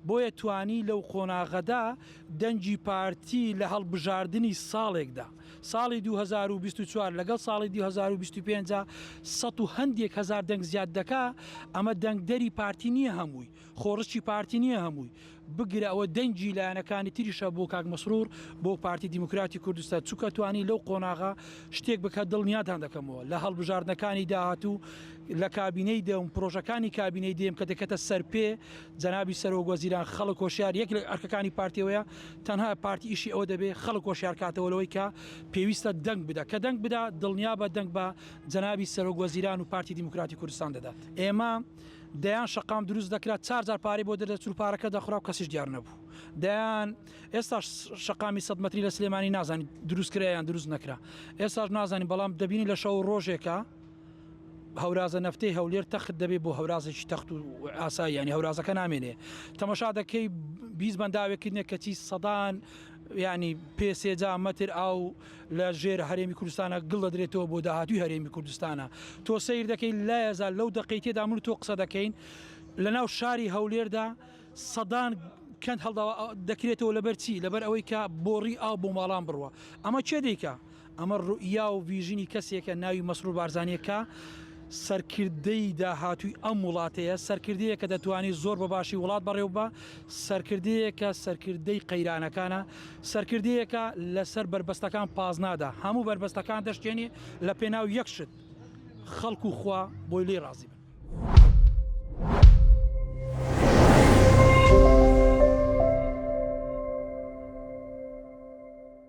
بۆیە توانی لەو قۆناغەدا دەنگی پارتی لە هەڵبژاردننی ساڵێکدا ساڵی 2024 لەگەڵ ساڵی 2025 سە و هەندێک هزار دەنگ زیاد دەکا ئەمە دەنگدەری پارتی نییە هەمووی خۆڕشی پارتی نییە هەمووی بگرە ئەوە دەنگی لایەنەکانی تریشە بۆ کاک مەسرور بۆ پارتی دیموکراتی کوردستان چووکە توانی لەو قۆناغا شتێک بکە دڵنیاتان دەکەمەوە لە هەڵبژاردنەکانی داهاتوو لە کابینەی دەم پرۆژەکانی کابینەی دێم کە دەکەتە سەرپێ جەنابی سەرۆک وەزیران خەڵک کۆشیار یەک لە ئەرکەکانی پارتیەوەیە تەنها پارتی ئیشی ئەوە دەبێت خەڵک کۆشیار کاتەوەلەوەی کە پێویستە دەنگ بدە کە دەنگ بدا دڵنیا بە دەنگ بە جەنابی سەرۆک وەزیران و پارتی دیموکراتی کوردستان دەدات ئێمە دەیان شەقام دروست دەکرات 4 پارەی بۆ دەرەچوو پارەکە دەخڕا و کەسیش دیار نەبوو دەیان ئێستاش شەقامی 100 مەتری لە سلێمانی نازانی دروستکرایان دروست نەکرا ئێستاش نازانی بەڵام دەبینی لە شەو ڕۆژێکە هەورازە نەفتەی هەولێر تەخت دەبێت بۆ هەورازێکی تەخت و ئاسایی ینی هەورازەکە نامێنێ تەماشا دەکەی بیست بەنداوێکردنێک کەچی سەدان ینی پێسێجا مەتر ئاو لە ژێر هەرێمی کوردستانە گڵ دەدرێتەوە بۆ داهاتوی هەرێمی کوردستانە تۆ سیر دەکەی لایەزا لەو دقەی تێدا من تۆ قسە دەکەین لە ناو شاری هەولێردا سەدان کەند هەڵدا دەکرێتەوە لەبەر چی لەبەر ئەوەی کە بۆڕی ئاو بۆ ماڵان بڕوە ئەمە چێ دیکە ئەمە ڕوئیا و ڤیژنی کەسێکە ناوی مەسرور بارزانیەکە سەرکردەی داهاتووی ئەم وڵاتەیە سەرکردەیە کە دەتوانێت زۆر بە باشی وڵات بەڕێو بە سەرکردەیەکە سەرکردەی قەیرانەکانە سەرکردەیەکە لەسەر بربەستەکان پازنادا هەموو بربەستەکان دەشتێنێ لە پێناو یەکشت خەڵک و خوا بۆی لێ ڕازی بن.